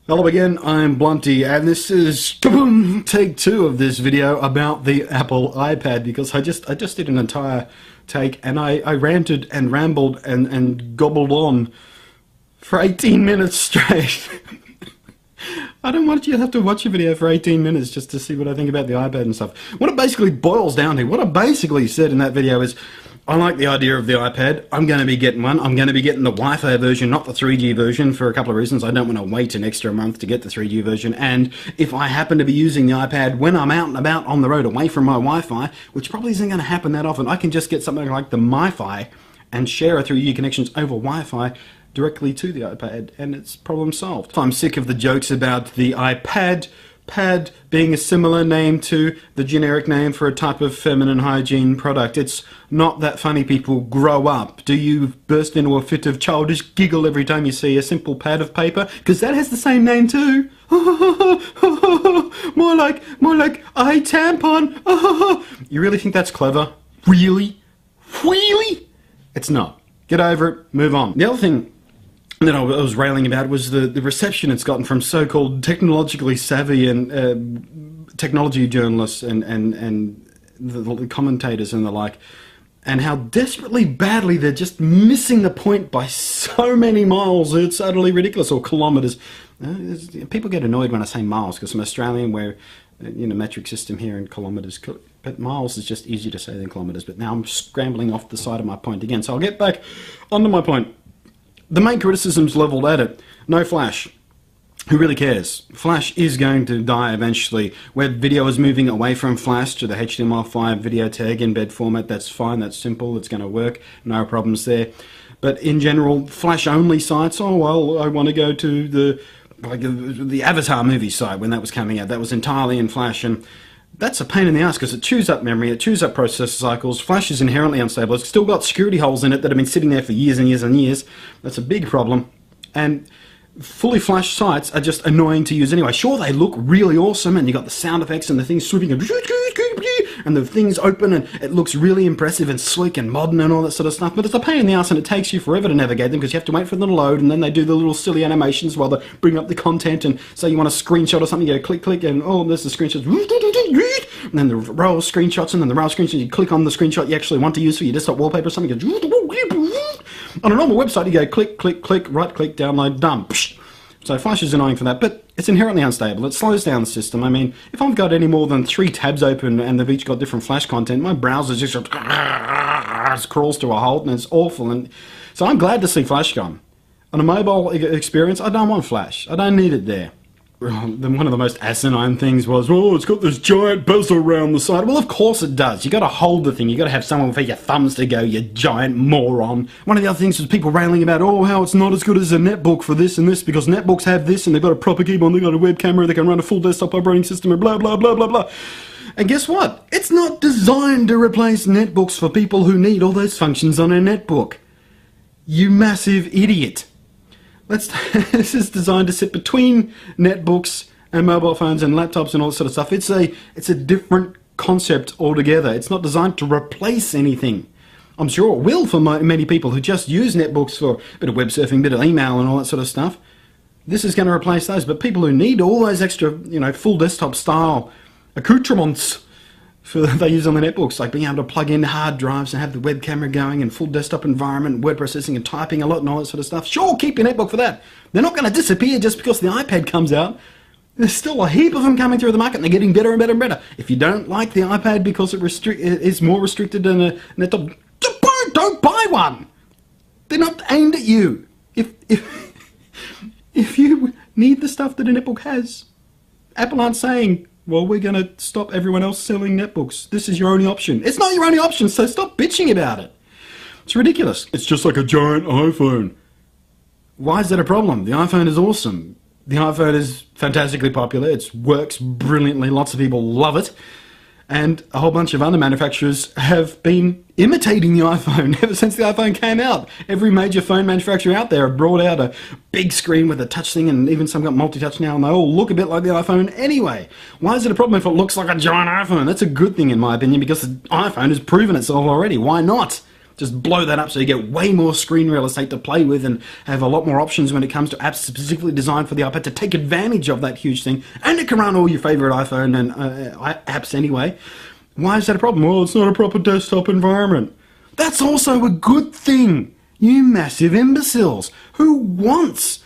Hello again, I'm Blunty, and this is take 2 of this video about the Apple iPad, because I just did an entire take, and I ranted and rambled and gobbled on for 18 minutes straight. I don't want you to have to watch a video for 18 minutes just to see what I think about the iPad and stuff. What it basically boils down to, what I basically said in that video is, I like the idea of the iPad. I'm going to be getting one. I'm going to be getting the Wi-Fi version, not the 3G version, for a couple of reasons. I don't want to wait an extra month to get the 3G version. And if I happen to be using the iPad when I'm out and about on the road away from my Wi-Fi, which probably isn't going to happen that often, I can just get something like the MiFi and share a 3G connections over Wi-Fi directly to the iPad, and it's problem solved. I'm sick of the jokes about the iPad pad being a similar name to the generic name for a type of feminine hygiene product. It's not that funny, people. Grow up. Do you burst into a fit of childish giggle every time you see a simple pad of paper? Because that has the same name too. more like I tampon. You really think that's clever? Really? Really? It's not. Get over it. Move on. The other thing that I was railing about was the reception it's gotten from so-called technologically savvy and technology journalists and the commentators and the like, and how desperately badly they're just missing the point by so many miles. It's utterly ridiculous. Or kilometres. People get annoyed when I say miles because I'm Australian, where metric system here in kilometres, but miles is just easier to say than kilometres. But now I'm scrambling off the side of my point again, so I'll get back onto my point. The main criticisms levelled at it: no Flash. Who really cares? Flash is going to die eventually. Web video is moving away from Flash to the HTML5 video tag embed format. That's fine, that's simple, it's going to work, no problems there. But in general, Flash-only sites, oh well, I want to go to the Avatar movie site when that was coming out. That was entirely in Flash, and that's a pain in the ass because it chews up memory, it chews up processor cycles. Flash is inherently unstable. It's still got security holes in it that have been sitting there for years and years and years. That's a big problem. And fully Flash sites are just annoying to use anyway. Sure, they look really awesome, and you got the sound effects and the things swooping and the things open, and it looks really impressive and sleek and modern and all that sort of stuff, but it's a pain in the ass, and it takes you forever to navigate them because you have to wait for them to load, and then they do the little silly animations while they bring up the content. And say you want a screenshot or something, you go click, click, and oh, there's the screenshot, and then the row of screenshots, and then the row of screenshots, you click on the screenshot you actually want to use for your desktop wallpaper or something. On a normal website, you go click, click, click, right click, download, done. So Flash is annoying for that, but it's inherently unstable. It slows down the system. I mean, if I've got any more than 3 tabs open and they've each got different Flash content, my browser just crawls to a halt, and it's awful. And so I'm glad to see Flash gone. On a mobile experience, I don't want Flash. I don't need it there. One of the most asinine things was, oh, it's got this giant bezel around the side. Well, of course it does. You got to hold the thing. You got to have someone for your thumbs to go, you giant moron. One of the other things was people railing about, oh, how it's not as good as a netbook for this and this, because netbooks have this, and they've got a proper keyboard, they've got a web camera, they can run a full desktop operating system, and blah, blah, blah, blah, blah. And guess what? It's not designed to replace netbooks for people who need all those functions on a netbook. You massive idiot. This is designed to sit between netbooks and mobile phones and laptops and all that sort of stuff. It's a different concept altogether. It's not designed to replace anything. I'm sure it will for many people who just use netbooks for a bit of web surfing, a bit of email and all that sort of stuff. This is going to replace those. But people who need all those extra, full desktop style accoutrements they use on the netbooks, like being able to plug in hard drives and have the web camera going and full desktop environment, word processing and typing a lot and all that sort of stuff. Sure, keep your netbook for that. They're not going to disappear just because the iPad comes out. There's still a heap of them coming through the market, and they're getting better and better and better. If you don't like the iPad because it is more restricted than a laptop, don't buy one. They're not aimed at you. If you need the stuff that a netbook has, Apple aren't saying, well, we're going to stop everyone else selling netbooks. This is your only option. It's not your only option, so stop bitching about it. It's ridiculous. It's just like a giant iPhone. Why is that a problem? The iPhone is awesome. The iPhone is fantastically popular. It works brilliantly. Lots of people love it. And a whole bunch of other manufacturers have been imitating the iPhone ever since the iPhone came out. Every major phone manufacturer out there have brought out a big screen with a touch thing, and even some got multi-touch now, and they all look a bit like the iPhone anyway. Why is it a problem if it looks like a giant iPhone? That's a good thing in my opinion, because the iPhone has proven itself already. Why not? just blow that up so you get way more screen real estate to play with and have a lot more options when it comes to apps specifically designed for the iPad to take advantage of that huge thing. And it can run all your favorite iPhone and apps anyway. Why is that a problem? Well, it's not a proper desktop environment. That's also a good thing. You massive imbeciles. Who wants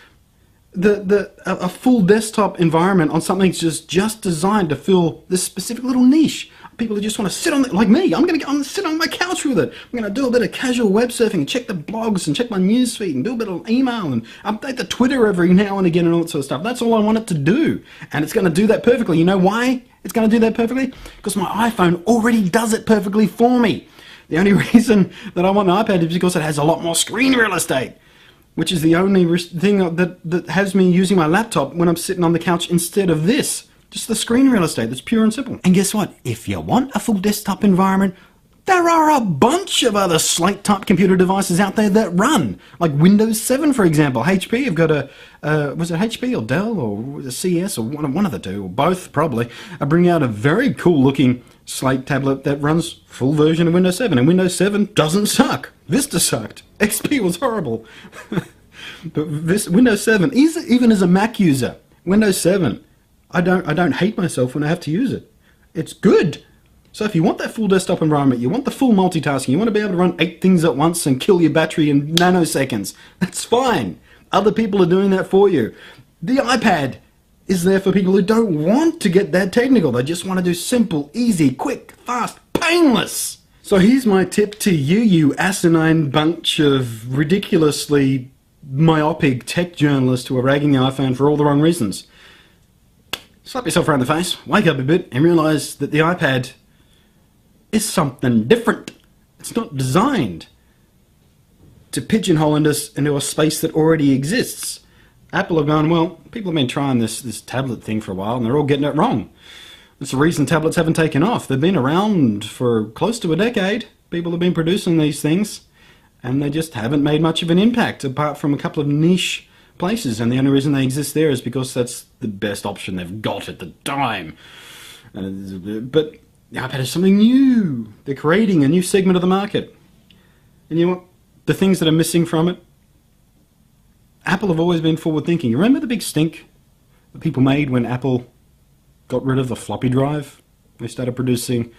a full desktop environment on something that's just designed to fill this specific little niche? People who just want to sit on it, like me. I'm going to sit on my couch with it. I'm going to do a bit of casual web surfing and check the blogs and check my newsfeed and do a bit of email and update the Twitter every now and again and all that sort of stuff. That's all I want it to do. And it's going to do that perfectly. You know why it's going to do that perfectly? Because my iPhone already does it perfectly for me. The only reason that I want an iPad is because it has a lot more screen real estate, which is the only thing that has me using my laptop when I'm sitting on the couch instead of this. Just the screen real estate, that's pure and simple. And guess what? If you want a full desktop environment, there are a bunch of other Slate-type computer devices out there that run. Like Windows 7, for example. HP have got was it HP or Dell or was it CS or one of the two, or both probably, are bringing out a very cool-looking Slate tablet that runs full version of Windows 7. And Windows 7 doesn't suck. Vista sucked. XP was horrible. But Windows 7, even as a Mac user, Windows 7, I don't hate myself when I have to use it. It's good. So if you want that full desktop environment, you want the full multitasking, you want to be able to run 8 things at once and kill your battery in nanoseconds, that's fine. Other people are doing that for you. The iPad is there for people who don't want to get that technical. They just want to do simple, easy, quick, fast, painless. So here's my tip to you, you asinine bunch of ridiculously myopic tech journalists who are ragging the iPhone for all the wrong reasons. Slap yourself around the face, wake up a bit, and realise that the iPad is something different. It's not designed to pigeonhole into a space that already exists. Apple have gone, well, people have been trying this tablet thing for a while, and they're all getting it wrong. That's the reason tablets haven't taken off. They've been around for close to a decade. People have been producing these things, and they just haven't made much of an impact, apart from a couple of niche places, and the only reason they exist there is because that's the best option they've got at the time. But the iPad is something new. They're creating a new segment of the market. And you know what? The things that are missing from it, Apple have always been forward thinking. You remember the big stink that people made when Apple got rid of the floppy drive? They started producing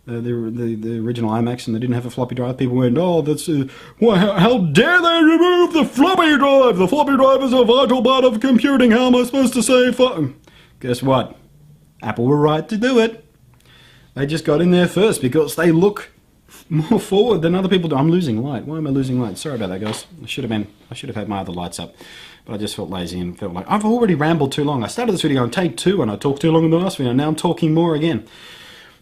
the original iMacs and they didn't have a floppy drive. People went, oh, that's how dare they remove the floppy drive? The floppy drive is a vital part of computing. How am I supposed to say Guess what? Apple were right to do it. They just got in there first because they look more forward than other people do. I'm losing light. Why am I losing light? Sorry about that, guys. I should have had my other lights up, but I just felt lazy and felt like I've already rambled too long. I started this video on take 2 and I talked too long in the last video. Now I'm talking more again.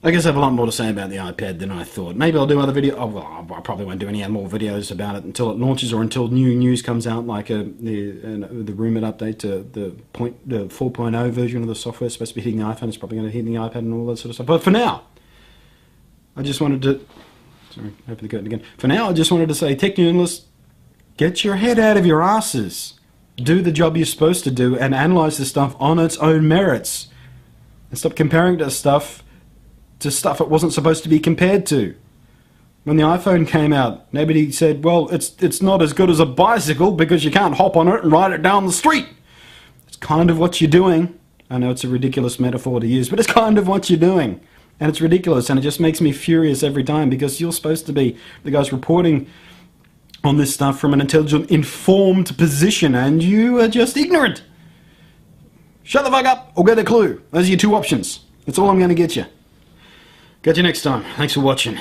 I guess I have a lot more to say about the iPad than I thought. Maybe I'll do other videos. Oh, well, I probably won't do any more videos about it until it launches or until new news comes out, like the rumoured update to the 4.0 version of the software is supposed to be hitting the iPhone. It's probably going to hit the iPad and all that sort of stuff. But for now, I just wanted to... Sorry, open the curtain again. For now, I just wanted to say, tech journalists, get your head out of your asses. Do the job you're supposed to do and analyse the stuff on its own merits. And stop comparing to stuff it wasn't supposed to be compared to. When the iPhone came out, nobody said, well, it's not as good as a bicycle because you can't hop on it and ride it down the street. It's kind of what you're doing. I know it's a ridiculous metaphor to use, but it's kind of what you're doing. And it's ridiculous, and it just makes me furious every time because you're supposed to be the guys reporting on this stuff from an intelligent, informed position, and you are just ignorant. Shut the fuck up or get a clue. Those are your 2 options. That's all I'm going to get you. Catch you next time. Thanks for watching.